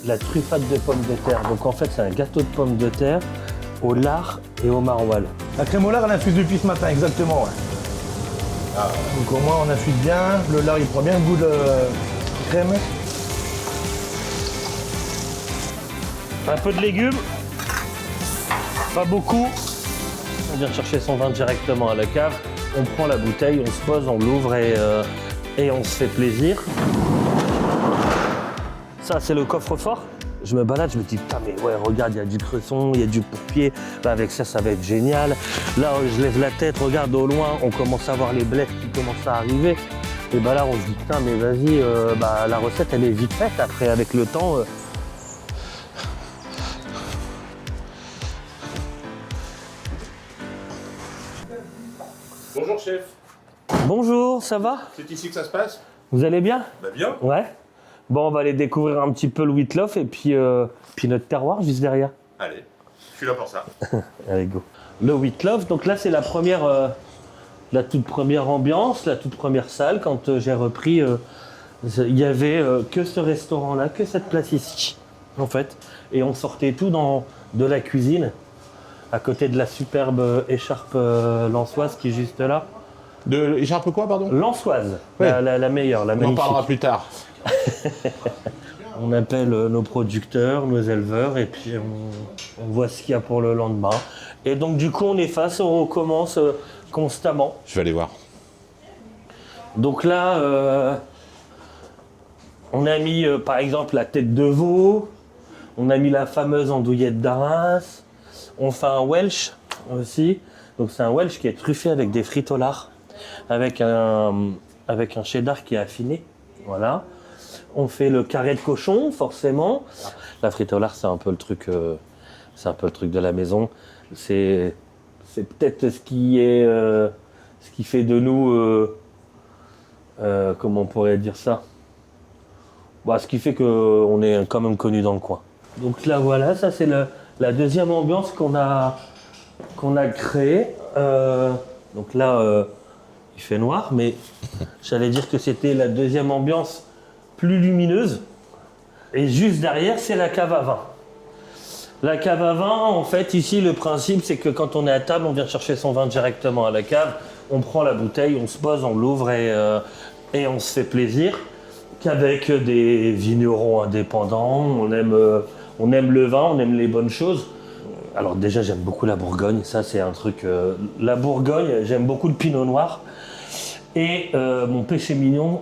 La truffade de pommes de terre. Donc en fait, c'est un gâteau de pommes de terre au lard et au maroilles. La crème au lard, elle infuse depuis ce matin, exactement. Ouais. Ah. Donc au moins, on infuse bien. Le lard, il prend bien le goût de crème. Un peu de légumes. Pas beaucoup. On vient chercher son vin directement à la cave. On prend la bouteille, on se pose, on l'ouvre et on se fait plaisir. Ça, c'est le coffre-fort. Je me balade, je me dis, putain, mais ouais, regarde, il y a du cresson, il y a du pourpier. Là, avec ça, ça va être génial. Là, je lève la tête, regarde au loin, on commence à voir les blettes qui commencent à arriver. Et bah là, on se dit, putain, mais vas-y, la recette, elle est vite faite. Après, avec le temps. Bonjour chef, Bonjour, ça va? c'est ici que ça se passe? Vous allez bien? Bah bien. Ouais. Bon, on va aller découvrir un petit peu le Wittloff et puis notre terroir juste derrière. Allez, je suis là pour ça. Allez, go. Le Wittloff, donc là, c'est la toute première ambiance, la toute première salle. Quand j'ai repris, il n'y avait que ce restaurant-là, que cette place ici, en fait. Et on sortait tout de la cuisine, à côté de la superbe écharpe lançoise qui est juste là. De écharpe quoi, pardon? Lançoise, Ouais. la meilleure, la On en magnifique. parlera plus tard. On appelle nos producteurs, nos éleveurs, et puis on voit ce qu'il y a pour le lendemain. Et donc du coup, on efface, on recommence constamment. Je vais aller voir. Donc là, on a mis par exemple la tête de veau, on a mis la fameuse andouillette d'Arras, on fait un Welsh aussi. Donc c'est un Welsh qui est truffé avec des frites au lard, avec un cheddar qui est affiné. Voilà. On fait le carré de cochon, forcément. La frite au lard, c'est un peu le truc de la maison. C'est peut-être ce qui fait de nous, comment on pourrait dire ça, ce qui fait qu'on est quand même connu dans le coin. Donc là, voilà, ça c'est la deuxième ambiance qu'on a créée. Donc là, il fait noir, mais j'allais dire que c'était la deuxième ambiance plus lumineuse. Et juste derrière, c'est la cave à vin. La cave à vin, en fait, ici, le principe, c'est que quand on est à table, on vient chercher son vin directement à la cave. On prend la bouteille, on se pose, on l'ouvre et on se fait plaisir. Qu'avec des vignerons indépendants, on aime le vin, on aime les bonnes choses. Alors déjà, j'aime beaucoup la Bourgogne. Ça, c'est un truc... la Bourgogne, j'aime beaucoup le Pinot Noir. Et mon péché mignon,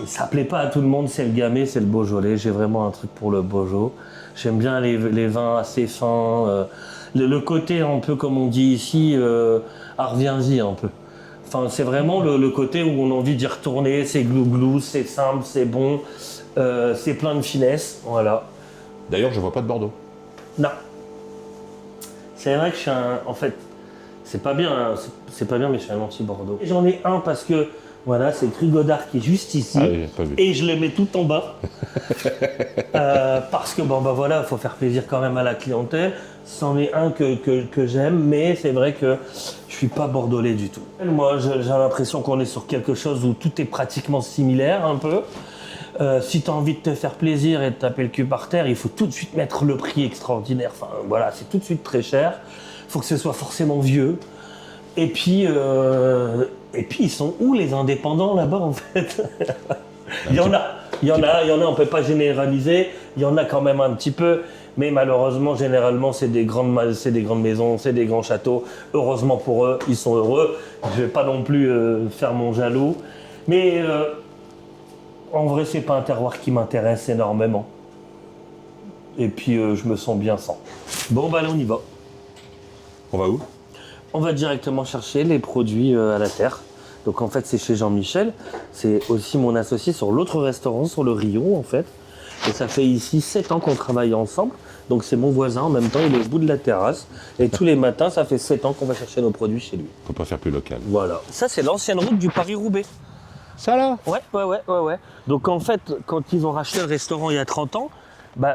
et ça plaît pas à tout le monde, c'est le Gamay, c'est le Beaujolais. J'ai vraiment un truc pour le Beaujolais. J'aime bien les vins assez fins. Le côté un peu, comme on dit ici, reviens-y un peu. Enfin, c'est vraiment le côté où on a envie d'y retourner. C'est glouglou, c'est simple, c'est bon, c'est plein de finesse. Voilà. D'ailleurs, je vois pas de Bordeaux. Non. C'est vrai que je suis en fait, c'est pas bien, hein, c'est pas bien, mais je suis un anti-Bordeaux. J'en ai un parce que, voilà, c'est le Cru Godard qui est juste ici. Ah oui, j'ai pas vu. Et je le mets tout en bas. Parce que, voilà, il faut faire plaisir quand même à la clientèle. C'en est un que j'aime, mais c'est vrai que je suis pas bordelais du tout. Moi, j'ai l'impression qu'on est sur quelque chose où tout est pratiquement similaire, un peu. Si tu as envie de te faire plaisir et de taper le cul par terre, il faut tout de suite mettre le prix extraordinaire. Enfin, voilà, c'est tout de suite très cher. Il faut que ce soit forcément vieux. Et puis ils sont où les indépendants là-bas, en fait? Il y en a, on ne peut pas généraliser. Il y en a quand même un petit peu. Mais malheureusement, généralement, c'est des grandes maisons, c'est des grands châteaux. Heureusement pour eux, ils sont heureux. Je ne vais pas non plus faire mon jaloux. Mais en vrai, c'est pas un terroir qui m'intéresse énormément. Et puis, je me sens bien sans. Bon, là, on y va. On va où? On va directement chercher les produits à la terre. Donc, en fait, c'est chez Jean-Michel. C'est aussi mon associé sur l'autre restaurant, sur le Rion, en fait. Et ça fait ici 7 ans qu'on travaille ensemble. Donc, c'est mon voisin. En même temps, il est au bout de la terrasse. Et tous les matins, ça fait 7 ans qu'on va chercher nos produits chez lui. Faut pas faire plus local. Voilà. Ça, c'est l'ancienne route du Paris-Roubaix. Ça là? Ouais. Donc en fait, quand ils ont racheté le restaurant il y a 30 ans,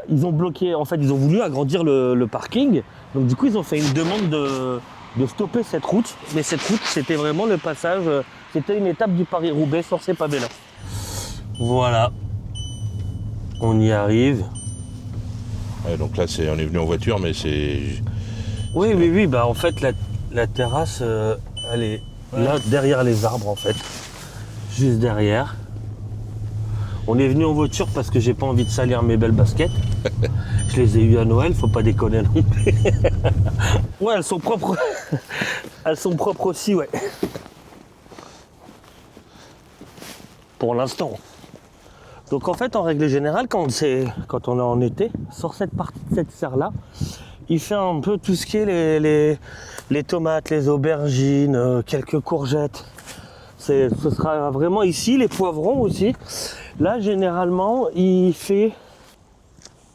ils ont bloqué, en fait, ils ont voulu agrandir le parking. Donc du coup, ils ont fait une demande de stopper cette route. Mais cette route, c'était vraiment le passage, c'était une étape du Paris-Roubaix sur ces pavés-là. Voilà. On y arrive. Ouais, donc là, on est venu en voiture, mais c'est... Oui, bah en fait la terrasse, elle est là derrière les arbres en fait. Juste derrière. On est venu en voiture parce que j'ai pas envie de salir mes belles baskets. Je les ai eues à Noël, faut pas déconner non plus. Ouais, elles sont propres. Elles sont propres aussi, ouais. Pour l'instant. Donc en fait, en règle générale, quand on est en été, sur cette partie de cette serre-là, il fait un peu tout ce qui est les tomates, les aubergines, quelques courgettes. Ce sera vraiment ici, les poivrons aussi. Là, généralement, il fait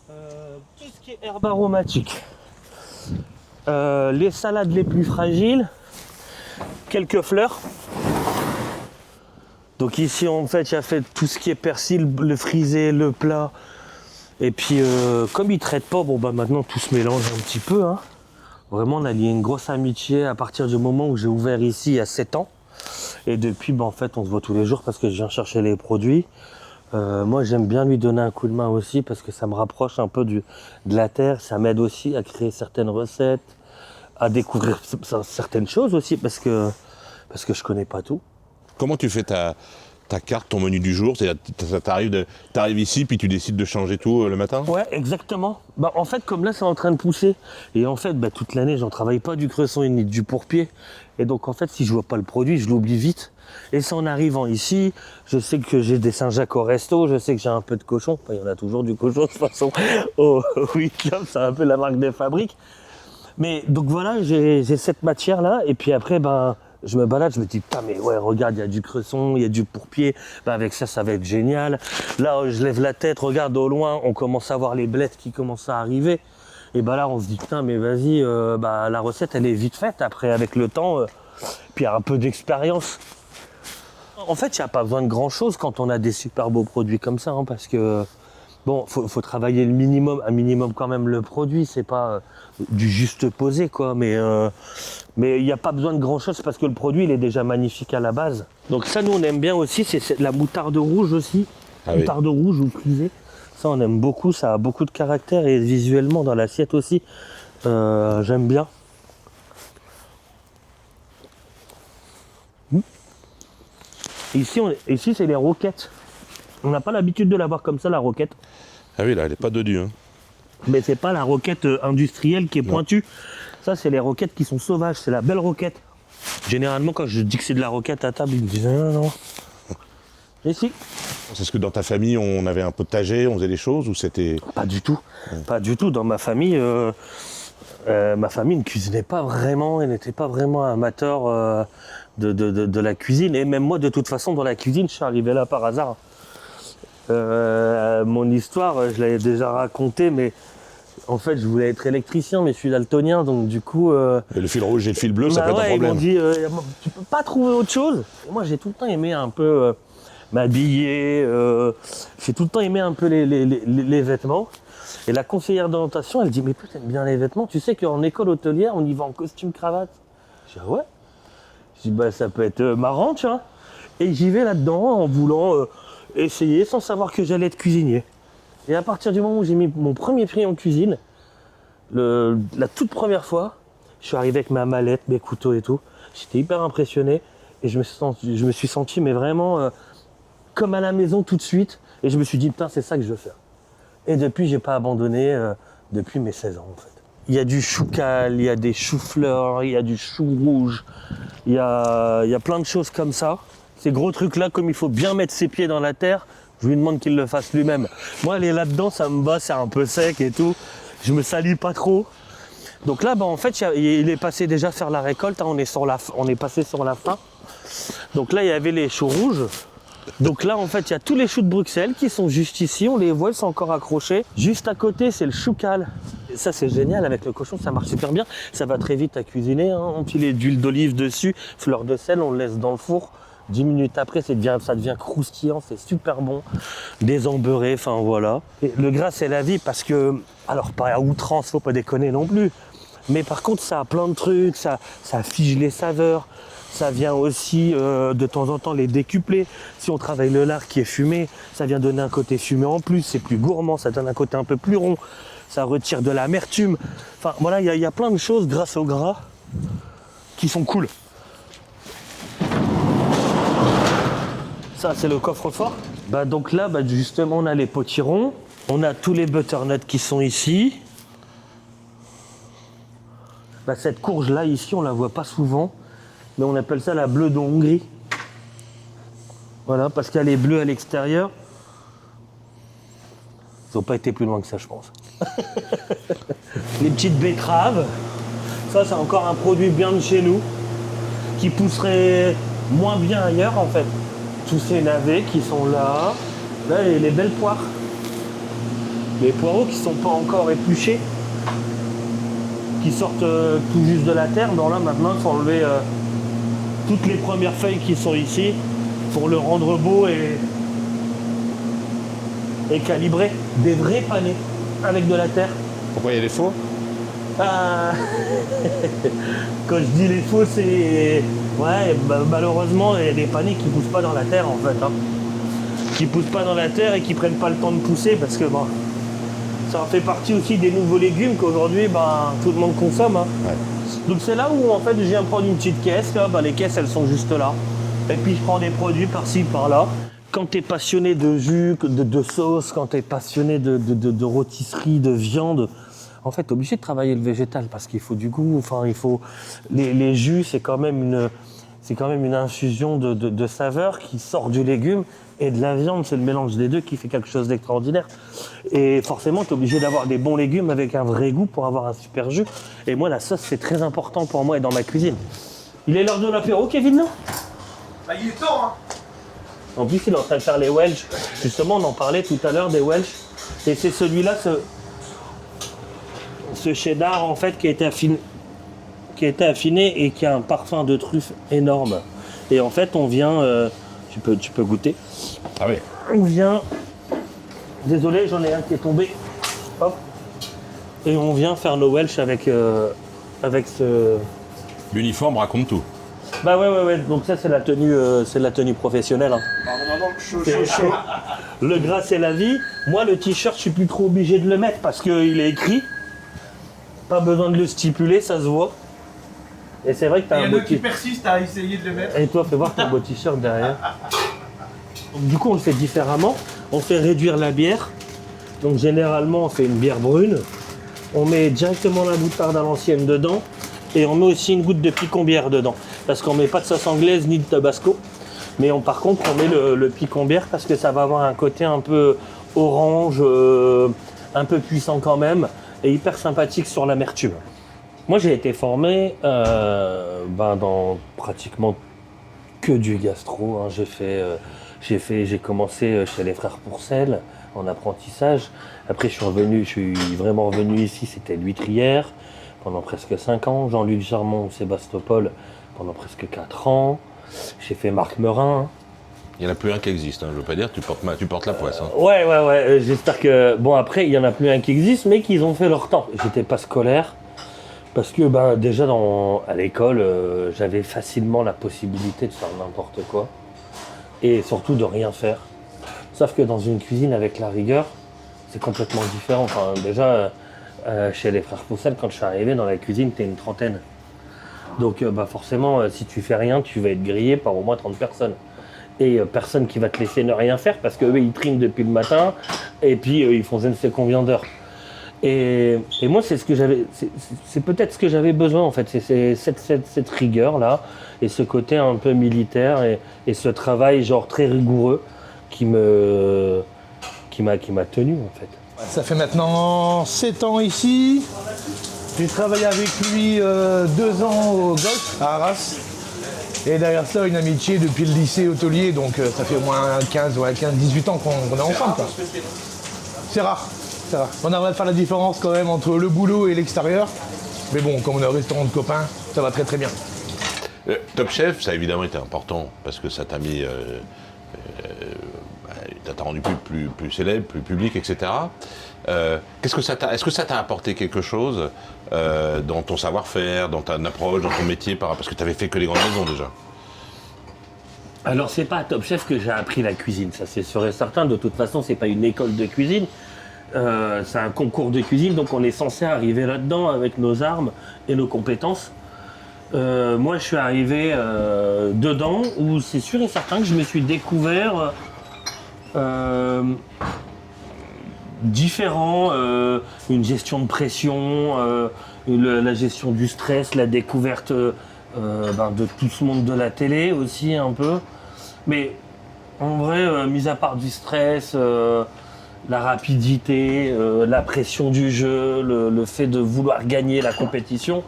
tout ce qui est herbes aromatiques. Les salades les plus fragiles, quelques fleurs. Donc ici, en fait, il a fait tout ce qui est persil, le frisé, le plat. Et puis, comme il ne traite pas, bon, bah maintenant, tout se mélange un petit peu. Hein. Vraiment, on a lié une grosse amitié à partir du moment où j'ai ouvert ici il y a 7 ans. Et depuis, bah, en fait, on se voit tous les jours parce que je viens chercher les produits. Moi, j'aime bien lui donner un coup de main aussi parce que ça me rapproche un peu de la terre. Ça m'aide aussi à créer certaines recettes, à découvrir certaines choses aussi parce que je connais pas tout. Comment tu fais ta carte, ton menu du jour? C'est-à-dire, t'arrives ici, puis tu décides de changer tout le matin? Ouais, exactement. Bah, en fait, comme là, c'est en train de pousser. Et en fait, bah, toute l'année, j'en travaille pas du cresson ni du pourpier. Et donc, en fait, si je vois pas le produit, je l'oublie vite. Et c'est en arrivant ici, je sais que j'ai des Saint-Jacques au resto, je sais que j'ai un peu de cochon. Enfin, il y en a toujours du cochon, de toute façon. Au Club, c'est un peu la marque des fabriques. Mais donc voilà, j'ai cette matière-là. Et puis après, ben, je me balade, je me dis, putain, mais ouais, regarde, il y a du cresson, il y a du pourpier. Ben, avec ça, ça va être génial. Là, je lève la tête, regarde au loin, on commence à voir les blettes qui commencent à arriver. Et ben là, on se dit, putain, mais vas-y, bah, la recette, elle est vite faite. Après, avec le temps, puis un peu d'expérience. En fait, il n'y a pas besoin de grand-chose quand on a des super beaux produits comme ça, hein, parce que, bon, faut travailler un minimum quand même le produit, c'est pas du juste posé, quoi, mais il n'y a pas besoin de grand-chose parce que le produit, il est déjà magnifique à la base. Donc ça, nous, on aime bien aussi, c'est la moutarde rouge aussi, moutarde rouge ou frisée. Ça, on aime beaucoup, ça a beaucoup de caractère et visuellement, dans l'assiette aussi, j'aime bien. Ici, c'est les roquettes. On n'a pas l'habitude de l'avoir comme ça, la roquette. Ah oui, là, elle n'est pas dodue. Hein. Mais c'est pas la roquette industrielle qui est pointue. Ça, c'est les roquettes qui sont sauvages. C'est la belle roquette. Généralement, quand je dis que c'est de la roquette à table, ils me disent non. Et si. C'est ce que dans ta famille, on avait un potager, on faisait des choses ou c'était... Pas du tout. Pas du tout. Dans ma famille ne cuisinait pas vraiment. Elle n'était pas vraiment amateur de la cuisine. Et même moi, de toute façon, dans la cuisine, je suis arrivé là par hasard. Mon histoire, je l'avais déjà racontée, mais en fait, je voulais être électricien, mais je suis daltonien, donc du coup... Et le fil rouge et le fil bleu, ça peut être un problème. Ils m'ont dit, tu peux pas trouver autre chose. Et moi, j'ai tout le temps aimé un peu m'habiller, j'ai tout le temps aimé un peu les vêtements. Et la conseillère d'orientation, elle dit, mais toi, t'aimes bien les vêtements. Tu sais qu'en école hôtelière, on y va en costume cravate. Je dis, ah ouais. Je dis, bah, ça peut être marrant, tu vois. Et j'y vais là-dedans en voulant essayer sans savoir que j'allais être cuisinier. Et à partir du moment où j'ai mis mon premier pied en cuisine, la toute première fois, je suis arrivé avec ma mallette, mes couteaux et tout. J'étais hyper impressionné et je me suis senti mais vraiment comme à la maison tout de suite. Et je me suis dit, putain, c'est ça que je veux faire. Et depuis, j'ai pas abandonné depuis mes 16 ans en fait. Il y a du choucal, il y a des choux-fleurs, il y a du chou rouge, il y a plein de choses comme ça. Ces gros trucs-là, comme il faut bien mettre ses pieds dans la terre, je lui demande qu'il le fasse lui-même. Moi, aller là-dedans, ça me va, c'est un peu sec et tout. Je me salis pas trop. Donc là, bah, en fait, il est passé déjà faire la récolte. Hein, on est passé sur la fin. Donc là, il y avait les choux rouges. Donc là, en fait, il y a tous les choux de Bruxelles qui sont juste ici. On les voit, ils sont encore accrochés. Juste à côté, c'est le choucal. Et ça, c'est génial. Avec le cochon, ça marche super bien. Ça va très vite à cuisiner. Hein. On pile d'huile d'olive dessus, fleur de sel, on le laisse dans le four. 10 minutes après, ça devient croustillant, c'est super bon. Désembeuré, enfin voilà. Et le gras, c'est la vie parce que, alors pas à outrance, faut pas déconner non plus. Mais par contre, ça a plein de trucs, ça fige les saveurs. Ça vient aussi de temps en temps les décupler. Si on travaille le lard qui est fumé, ça vient donner un côté fumé en plus, c'est plus gourmand, ça donne un côté un peu plus rond, ça retire de l'amertume. Enfin voilà, il y a plein de choses grâce au gras qui sont cool. Ça c'est le coffre-fort. Donc là, justement, on a les potirons, on a tous les butternuts qui sont ici. Cette courge là, ici, on la voit pas souvent. Mais on appelle ça la bleue de Hongrie. Voilà, parce qu'elle est bleue à l'extérieur. Ils n'ont pas été plus loin que ça, je pense. Les petites betteraves. Ça, c'est encore un produit bien de chez nous, qui pousserait moins bien ailleurs, en fait. Tous ces navets qui sont là. Là, et les belles poires. Les poireaux qui ne sont pas encore épluchés, qui sortent tout juste de la terre. Donc là, maintenant, il faut enlever... toutes les premières feuilles qui sont ici pour le rendre beau et calibré. Des vrais panés avec de la terre. Pourquoi il y a des faux? Quand je dis les faux, c'est... Ouais, malheureusement, il y a des panés qui poussent pas dans la terre en fait. Qui poussent pas dans la terre et qui prennent pas le temps de pousser parce que ça en fait partie aussi des nouveaux légumes qu'aujourd'hui tout le monde consomme. Ouais. Donc c'est là où en fait je viens prendre une petite caisse, là, les caisses elles sont juste là. Et puis je prends des produits par-ci, par-là. Quand tu es passionné de jus, de sauce, quand tu es passionné de rôtisserie, de viande, en fait tu es obligé de travailler le végétal parce qu'il faut du goût, il faut. Les jus c'est quand même une infusion de saveur qui sort du légume et de la viande, c'est le mélange des deux qui fait quelque chose d'extraordinaire. Et forcément, tu es obligé d'avoir des bons légumes avec un vrai goût pour avoir un super jus. Et moi, la sauce, c'est très important pour moi et dans ma cuisine. Il est l'heure de l'apéro, Kevin, non? Il est temps, hein. En plus, il est en train de faire les Welsh. Justement, on en parlait tout à l'heure des Welsh. Et c'est celui-là, ce cheddar, en fait, qui a été affiné et qui a un parfum de truffe énorme. Et en fait, on vient... tu peux goûter. Ah oui. On vient... Désolé, j'en ai un qui est tombé. Hop. Et on vient faire nos Welsh avec ce... L'uniforme raconte tout. Ouais. Donc ça, c'est la tenue professionnelle. Le gras, c'est la vie. Moi, le t-shirt, je suis plus trop obligé de le mettre parce qu'il est écrit. Pas besoin de le stipuler, ça se voit. Et c'est vrai que t'as un beau qui persiste à essayer de le mettre. Et toi, fais voir ton beau t-shirt derrière. Donc, du coup, on le fait différemment. On fait réduire la bière. Donc généralement, on fait une bière brune. On met directement la moutarde à l'ancienne dedans. Et on met aussi une goutte de picon-bière dedans. Parce qu'on met pas de sauce anglaise ni de tabasco. Mais par contre, on met le picon-bière parce que ça va avoir un côté un peu orange, un peu puissant quand même. Et hyper sympathique sur l'amertume. Moi, j'ai été formé dans pratiquement que du gastro. J'ai commencé chez les frères Pourcel en apprentissage. Après, je suis vraiment revenu ici, c'était l'huîtrière pendant presque 5 ans. Jean-Luc Germont, Sébastopol pendant presque 4 ans. J'ai fait Marc Meurin. Il n'y en a plus un qui existe, je veux pas dire, tu portes la poisse. Ouais, j'espère que... Bon, après, il n'y en a plus un qui existe, mais qu'ils ont fait leur temps. J'étais pas scolaire, parce que déjà à l'école, j'avais facilement la possibilité de faire n'importe quoi. Et surtout de rien faire. Sauf que dans une cuisine avec la rigueur, c'est complètement différent. Déjà, chez les frères Poussel, quand je suis arrivé dans la cuisine, t'es une trentaine. Donc forcément, si tu fais rien, tu vas être grillé par au moins 30 personnes. Et personne qui va te laisser ne rien faire parce qu'eux, ils triment depuis le matin et puis ils font je ne sais combien d'heures. Et moi, c'est peut-être ce que j'avais besoin en fait, c'est cette rigueur-là et ce côté un peu militaire et ce travail genre très rigoureux qui m'a tenu en fait. Ça fait maintenant 7 ans ici. J'ai travaillé avec lui 2 ans au golf à Arras. Et derrière ça, une amitié depuis le lycée hôtelier, donc ça fait au moins 15-18 ans qu'on est ensemble. C'est rare. On arrive à faire la différence quand même entre le boulot et l'extérieur. Mais bon, comme on est au restaurant de copains, ça va très très bien. Top Chef, ça a évidemment été important parce que ça t'a mis... t'a rendu plus célèbre, plus public, etc. Est-ce que ça t'a apporté quelque chose dans ton savoir-faire, dans ton approche, dans ton métier, parce que tu avais fait que les grandes maisons déjà? Alors c'est pas à Top Chef que j'ai appris la cuisine, ça c'est sûr et certain. De toute façon, c'est pas une école de cuisine, c'est un concours de cuisine, donc on est censé arriver là-dedans avec nos armes et nos compétences. Moi, je suis arrivé dedans où c'est sûr et certain que je me suis découvert différent, une gestion de pression, la gestion du stress, la découverte de tout ce monde de la télé aussi un peu. Mais en vrai, mis à part du stress, la rapidité, la pression du jeu, le fait de vouloir gagner la compétition,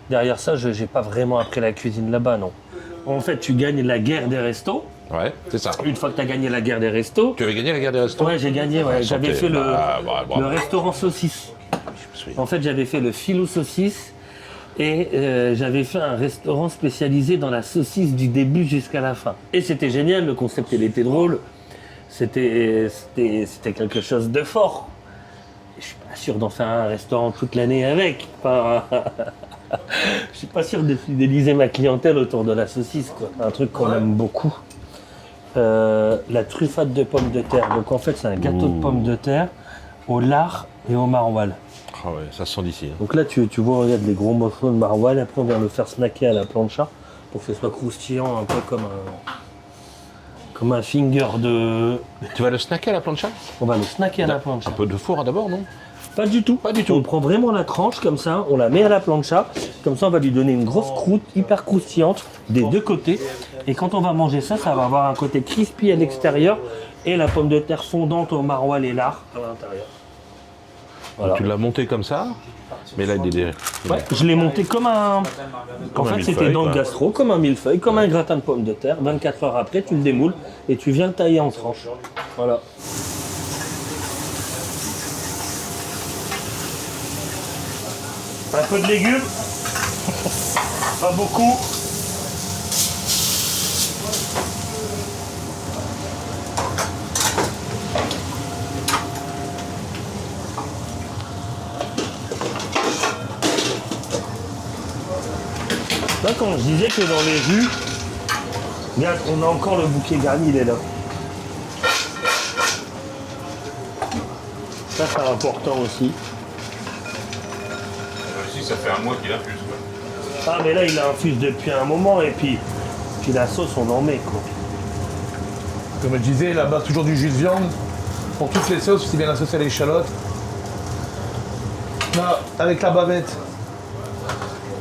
derrière ça, je n'ai pas vraiment appris la cuisine là-bas, non. En fait, tu gagnes la guerre des restos. Ouais, c'est ça. Une fois que tu as gagné la guerre des restos. Tu avais gagné la guerre des restos? Ouais, j'ai gagné, ouais. J'avais fait le restaurant saucisse. Je me souviens. En fait, j'avais fait le filou saucisse et j'avais fait un restaurant spécialisé dans la saucisse du début jusqu'à la fin. Et c'était génial, le concept il était drôle. C'était quelque chose de fort. Je suis pas sûr d'en faire un restaurant toute l'année avec. Je suis pas sûr de fidéliser ma clientèle autour de la saucisse, quoi. Un truc qu'on aime beaucoup. La truffade de pommes de terre. Donc en fait, c'est un gâteau de pommes de terre au lard et au maroilles. Ah ouais, ça se sent d'ici. Hein. Donc là, tu vois, regarde les gros morceaux de maroilles. Après, on vient le faire snacker à la plancha pour que ce soit croustillant, un peu comme un finger de... Tu vas le snacker à la plancha? On va le snacker à la plancha. Un peu de four d'abord, non? Pas du tout. Pas du tout. On prend vraiment la tranche comme ça, on la met à la plancha. Comme ça, on va lui donner une grosse croûte hyper croustillante des deux côtés. Et quand on va manger ça, ça va avoir un côté crispy à l'extérieur et la pomme de terre fondante au maroilles et lard à l'intérieur. Voilà. Tu l'as monté comme ça, mais là il est... Ouais, je l'ai monté comme un... Comme en un fait, c'était millefeuille, dans le quoi. gastro, comme un millefeuille, comme un gratin de pommes de terre. 24 heures après, tu le démoules et tu viens le tailler en tranches. Voilà. Un peu de légumes, pas beaucoup. Là, quand je disais que dans les jus, regarde, on a encore le bouquet garni, il est là. Ça, c'est important aussi. Si ça fait un mois qu'il infuse, quoi. Ah, mais là, il infuse depuis un moment et puis la sauce, on en met, quoi. Comme je disais, la base toujours du jus de viande. Pour toutes les sauces, aussi bien la sauce à l'échalote. Là, avec la bavette,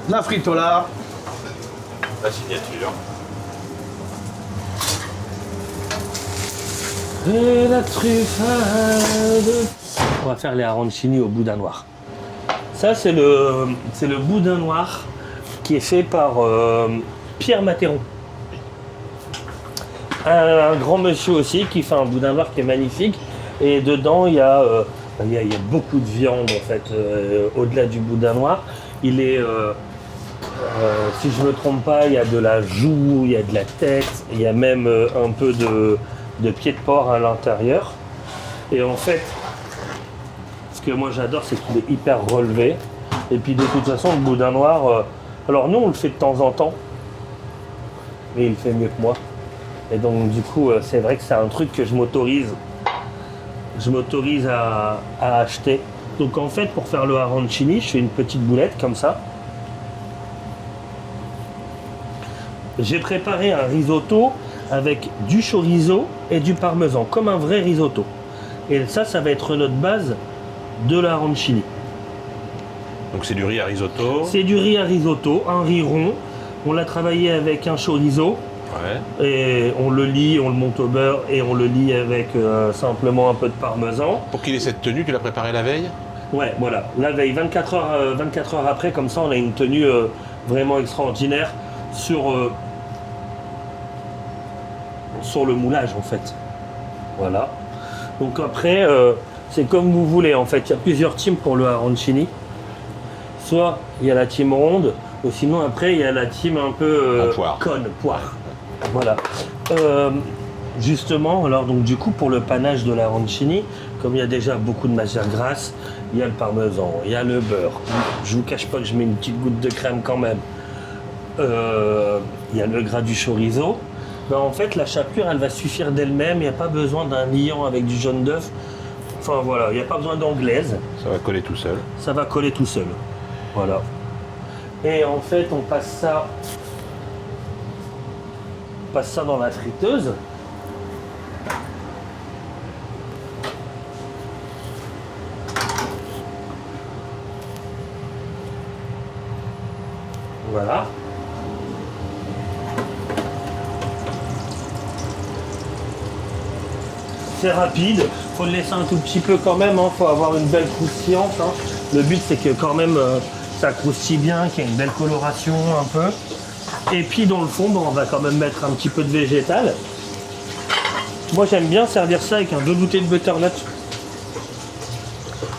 la frite au lard. La signature. Et la truffade. On va faire les arancini au boudin noir. Ça, c'est le boudin noir qui est fait par Pierre Matéron. Un grand monsieur aussi qui fait un boudin noir qui est magnifique. Et dedans, il y a beaucoup de viande en fait, au-delà du boudin noir. Il est, si je ne me trompe pas, il y a de la joue, il y a de la tête, il y a même un peu de pied de porc à l'intérieur. Et en fait, ce que moi j'adore, c'est qu'il est hyper relevé. Et puis de toute façon, le boudin noir, alors nous on le fait de temps en temps, mais il le fait mieux que moi. Et donc du coup, c'est vrai que c'est un truc que je m'autorise à acheter. Donc en fait, pour faire le arancini, je fais une petite boulette comme ça. J'ai préparé un risotto avec du chorizo et du parmesan, comme un vrai risotto. Et ça va être notre base de l'arancini. Donc c'est du riz à risotto. C'est du riz à risotto, un riz rond. On l'a travaillé avec un chorizo. Ouais. Et on le lie, on le monte au beurre et on le lie avec simplement un peu de parmesan. Pour qu'il ait cette tenue, tu l'as préparée la veille? Ouais, voilà. La veille, 24 heures après, comme ça, on a une tenue vraiment extraordinaire sur le moulage, en fait. Voilà. Donc après, c'est comme vous voulez, en fait. Il y a plusieurs teams pour le arancini. Soit il y a la team ronde, ou sinon après, il y a la team un peu En poire. conne, poire. Voilà. justement, alors donc du coup pour le panache de l'arancini, comme il y a déjà beaucoup de matière grasse, il y a le parmesan, il y a le beurre. Je vous cache pas que je mets une petite goutte de crème quand même. Il y a le gras du chorizo. Ben, en fait, la chapelure, elle va suffire d'elle-même. Il n'y a pas besoin d'un liant avec du jaune d'œuf. Enfin voilà, il n'y a pas besoin d'anglaise. Ça va coller tout seul. Ça va coller tout seul. Voilà. Et en fait, on passe ça dans la friteuse. Voilà. C'est rapide, faut le laisser un tout petit peu quand même, faut avoir une belle croustillante. Le but c'est que quand même ça croustille bien, qu'il y ait une belle coloration un peu. Et puis dans le fond, on va quand même mettre un petit peu de végétal. Moi j'aime bien servir ça avec un velouté de butternut.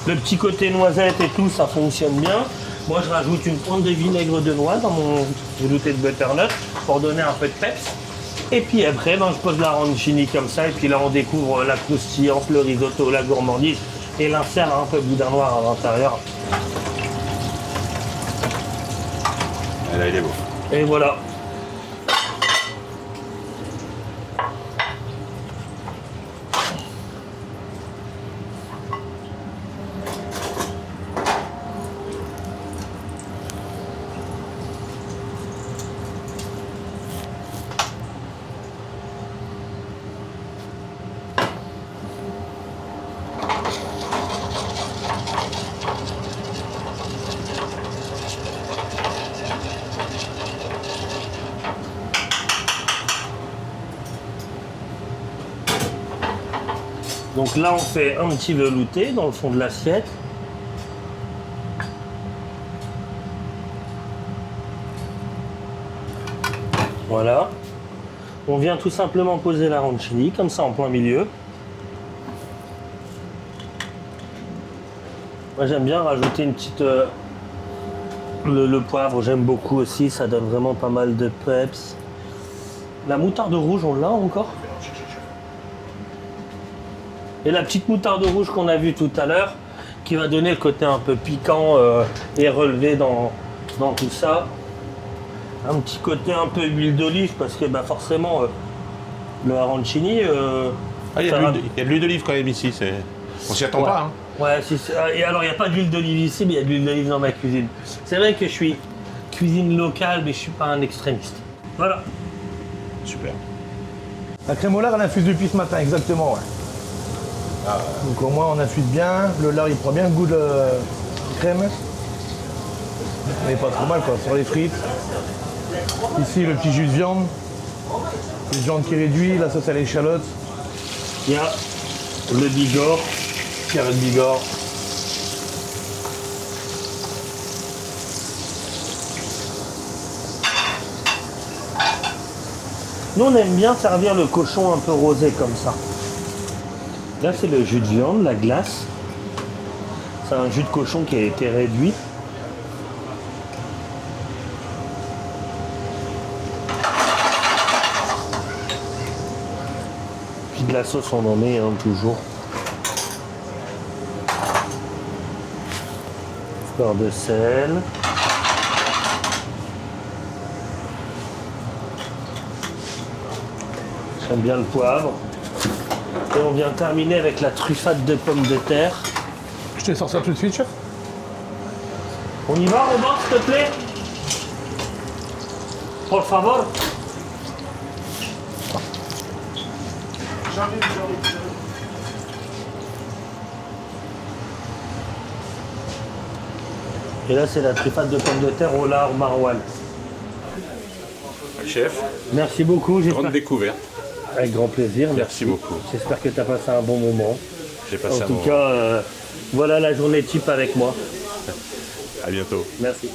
Le petit côté noisette et tout, ça fonctionne bien. Moi je rajoute une pointe de vinaigre de noix dans mon velouté de butternut pour donner un peu de peps. Et puis après, je pose l'arancini comme ça, et puis là on découvre la croustillance, le risotto, la gourmandise, et l'insert un peu boudin noir à l'intérieur. Et là il est beau. Et voilà. Donc là, on fait un petit velouté dans le fond de l'assiette. Voilà. On vient tout simplement poser l'arancini, comme ça, en plein milieu. Moi, j'aime bien rajouter une petite... le poivre, j'aime beaucoup aussi, ça donne vraiment pas mal de peps. La moutarde rouge, on l'a encore ? Et la petite moutarde rouge qu'on a vue tout à l'heure, qui va donner le côté un peu piquant et relevé dans tout ça. Un petit côté un peu huile d'olive, parce que forcément, le arancini... il y a de l'huile d'olive quand même ici, on s'y attend pas. Ouais, et alors il n'y a pas d'huile d'olive ici, mais il y a de l'huile d'olive dans ma cuisine. C'est vrai que je suis cuisine locale, mais je suis pas un extrémiste. Voilà. Super. La crème au lard, elle infuse depuis ce matin, exactement, ouais. Donc au moins on infuse bien, le lard il prend bien le goût de crème. Mais pas trop mal quoi, sur les frites. Ici le petit jus de viande. Jus de viande qui réduit, la sauce à l'échalote. Il y a le bigorre. Carotte bigorre. Nous on aime bien servir le cochon un peu rosé comme ça. Là, c'est le jus de viande, la glace. C'est un jus de cochon qui a été réduit. Puis de la sauce, on en met toujours. Beurre de sel. J'aime bien le poivre. Et on vient terminer avec la truffade de pommes de terre. Je te sors ça tout de suite, chef. On y va, Robin, s'il te plaît? Por favor. Et là, c'est la truffade de pommes de terre au lard maroilles. Chef, Merci beaucoup. grande découverte. Avec grand plaisir. Merci beaucoup. J'espère que tu as passé un bon moment. J'ai passé En un tout moment. cas, voilà la journée type avec moi. À bientôt. Merci.